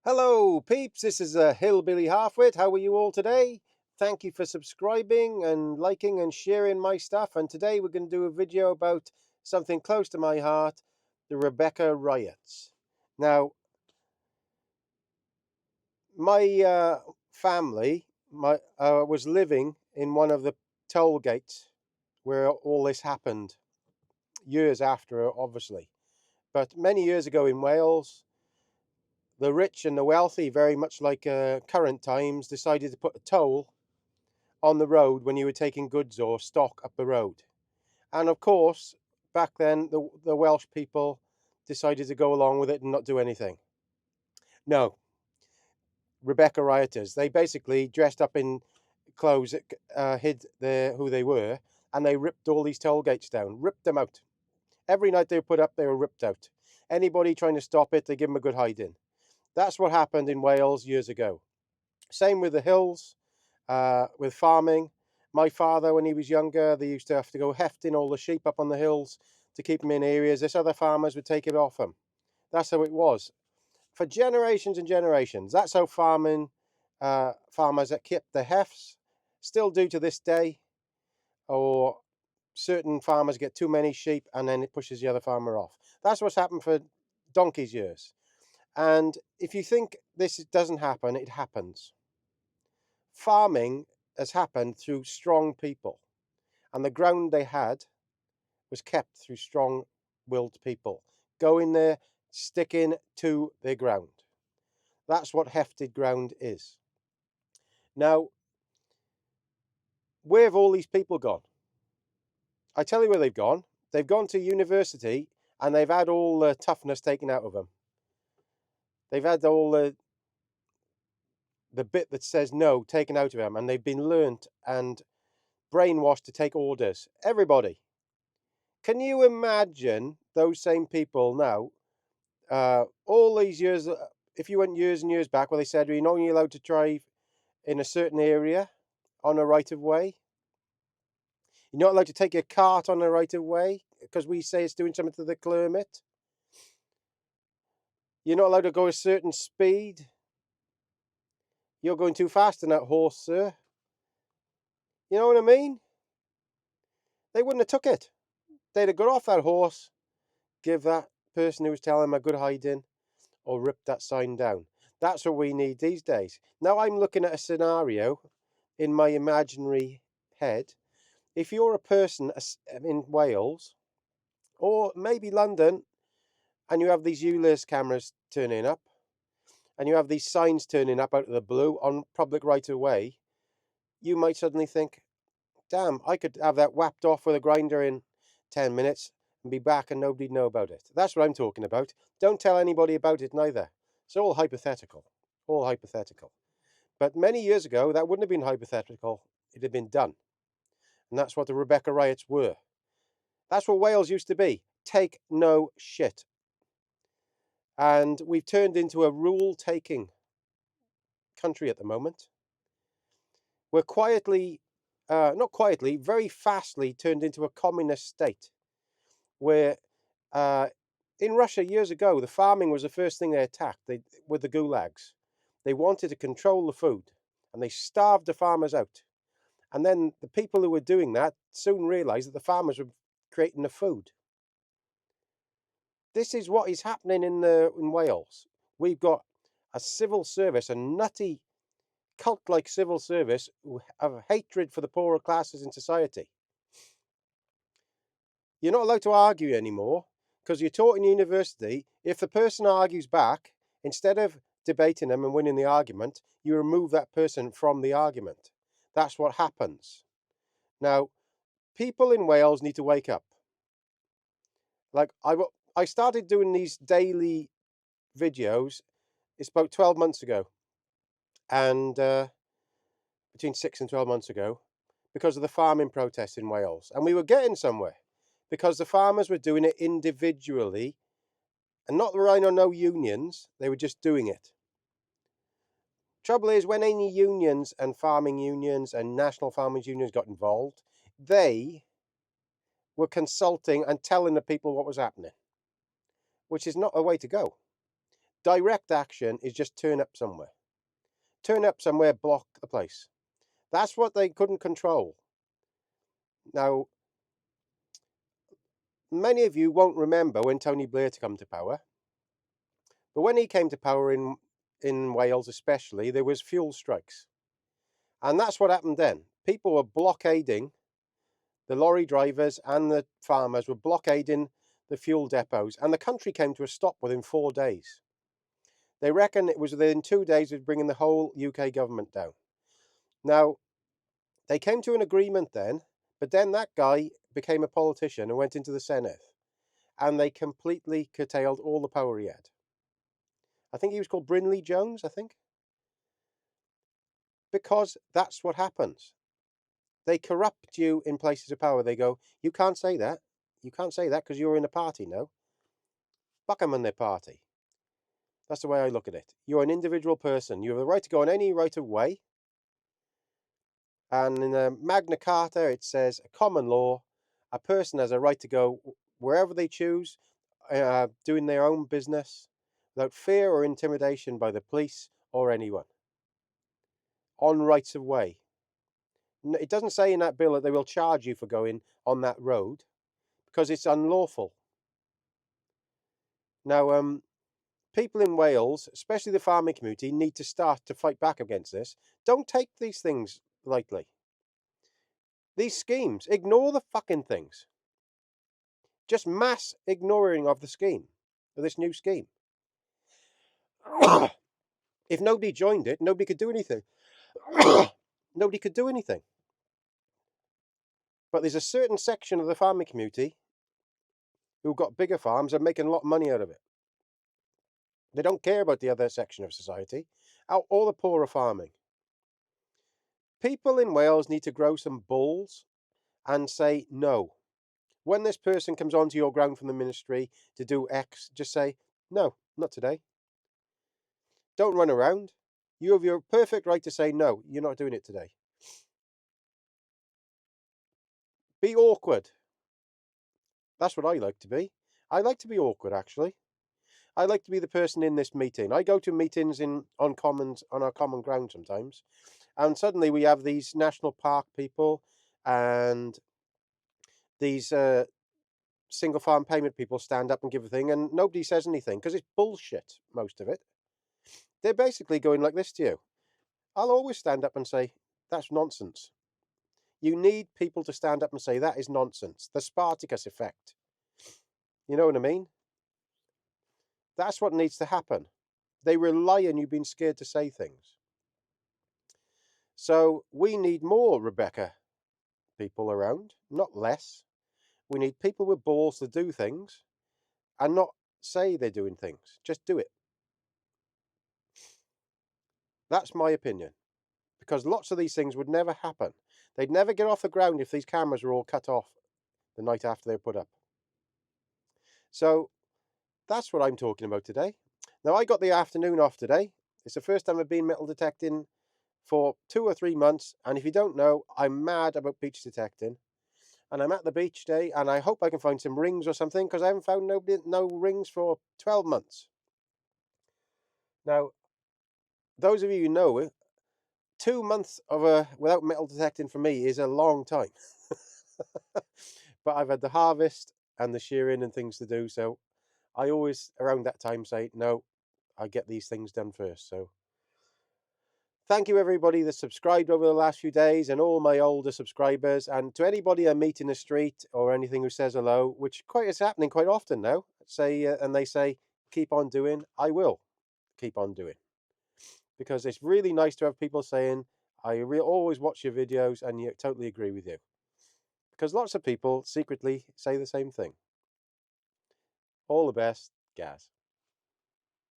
Hello peeps, this is Hillbilly Halfwit. How are you all today? Thank you for subscribing and liking and sharing my stuff. And today we're going to do a video about something close to my heart, the Rebecca riots. Now, my family was living in one of the toll gates where all this happened, years after, obviously. But many years ago in Wales, the rich and the wealthy, very much like current times, decided to put a toll on the road when you were taking goods or stock up the road. And of course, back then, the Welsh people decided to go along with it and not do anything. No, Rebecca rioters, they basically dressed up in clothes that hid who they were, and they ripped all these toll gates down, ripped them out. Every night they were put up, they were ripped out. Anybody trying to stop it, they give them a good hiding. That's what happened in Wales years ago. Same with the hills, with farming. My father, when he was younger, they used to have to go hefting all the sheep up on the hills to keep them in areas. This other farmers would take it off them. That's how it was for generations and generations. That's how farmers that kept the hefts still do to this day. Or certain farmers get too many sheep and then it pushes the other farmer off. That's what's happened for donkey's years. And if you think this doesn't happen, it happens. Farming has happened through strong people, and the ground they had was kept through strong-willed people going there, sticking to their ground. That's what hefted ground is. Now, where have all these people gone? I tell you where they've gone. They've gone to university and they've had all the toughness taken out of them. They've had all the bit that says no taken out of them, and they've been learnt and brainwashed to take orders. Everybody. Can you imagine those same people now, all these years, if you went years and years back where they said you're only allowed to drive in a certain area on a right of way. You're not allowed to take your cart on a right of way because we say it's doing something to the climate. You're not allowed to go a certain speed. You're going too fast in that horse, sir. You know what I mean? They wouldn't have took it. They'd have got off that horse, give that person who was telling them a good hiding, or rip that sign down. That's what we need these days. Now I'm looking at a scenario in my imaginary head. If you're a person in Wales, or maybe London, and you have these ULEZ cameras turning up, and you have these signs turning up out of the blue on public right of way, you might suddenly think, damn, I could have that whapped off with a grinder in 10 minutes and be back and nobody'd know about it. That's what I'm talking about. Don't tell anybody about it neither. It's all hypothetical. All hypothetical. But many years ago, that wouldn't have been hypothetical. It had been done. And that's what the Rebecca riots were. That's what Wales used to be. Take no shit. And we've turned into a rule-taking country at the moment. We're quietly, not quietly, very fastly turned into a communist state where in Russia years ago, the farming was the first thing they attacked with the gulags. They wanted to control the food and they starved the farmers out. And then the people who were doing that soon realized that the farmers were creating the food. This is what is happening in Wales. We've got a civil service, a nutty cult-like civil service who have hatred for the poorer classes in society. You're not allowed to argue anymore because you're taught in university, if the person argues back, instead of debating them and winning the argument, you remove that person from the argument. That's what happens. Now, people in Wales need to wake up. Like I started doing these daily videos, it's about 12 months ago, and between 6 and 12 months ago, because of the farming protests in Wales. And we were getting somewhere because the farmers were doing it individually and not relying on no unions. They were just doing it. Trouble is, when any unions and farming unions and national farmers unions got involved, they were consulting and telling the people what was happening, which is not a way to go. Direct action is just turn up somewhere. Turn up somewhere, block the place. That's what they couldn't control. Now, many of you won't remember when Tony Blair came to power, but when he came to power in Wales especially, there was fuel strikes. And that's what happened then. People were blockading, the lorry drivers and the farmers were blockading the fuel depots, and the country came to a stop within 4 days. They reckon it was within 2 days of bringing the whole UK government down. Now, they came to an agreement then, but then that guy became a politician and went into the Senate, and they completely curtailed all the power he had. I think he was called Brinley Jones, I think. Because that's what happens. They corrupt you in places of power. They go, you can't say that. You can't say that because you're in a party now. Fuck them and their party. That's the way I look at it. You're an individual person. You have the right to go on any right of way. And in the Magna Carta, it says, a common law, a person has a right to go wherever they choose, doing their own business, without fear or intimidation by the police or anyone. On rights of way. It doesn't say in that bill that they will charge you for going on that road, because it's unlawful. Now, people in Wales, especially the farming community, need to start to fight back against this. Don't take these things lightly. These schemes, ignore the fucking things. Just mass ignoring of the scheme, of this new scheme. If nobody joined it, nobody could do anything. Nobody could do anything. But there's a certain section of the farming community who've got bigger farms and making a lot of money out of it. They don't care about the other section of society. All the poor are farming. People in Wales need to grow some balls and say no. When this person comes onto your ground from the ministry to do X, just say, no, not today. Don't run around. You have your perfect right to say, no, you're not doing it today. Be awkward. That's what I like to be. I like to be awkward, actually. I like to be the person in this meeting. I go to meetings on our common ground sometimes, and suddenly we have these national park people and these single farm payment people stand up and give a thing, and nobody says anything because it's bullshit, most of it. They're basically going like this to you. I'll always stand up and say, that's nonsense. You need people to stand up and say, that is nonsense. The Spartacus effect. You know what I mean? That's what needs to happen. They rely on you being scared to say things. So we need more Rebecca people around, not less. We need people with balls to do things and not say they're doing things. Just do it. That's my opinion. Because lots of these things would never happen. They'd never get off the ground if these cameras were all cut off the night after they were put up. So that's what I'm talking about today. Now, I got the afternoon off today. It's the first time I've been metal detecting for 2 or 3 months. And if you don't know, I'm mad about beach detecting. And I'm at the beach today, and I hope I can find some rings or something, because I haven't found no rings for 12 months. Now, those of you who know, 2 months without metal detecting for me is a long time. But I've had the harvest and the shearing and things to do, so I always, around that time, say, no, I get these things done first. So thank you, everybody that subscribed over the last few days, and all my older subscribers, and to anybody I meet in the street or anything who says hello, which is happening quite often now, and they say, keep on doing, I will keep on doing. Because it's really nice to have people saying, I always watch your videos and you totally agree with you. Because lots of people secretly say the same thing. All the best, Gaz.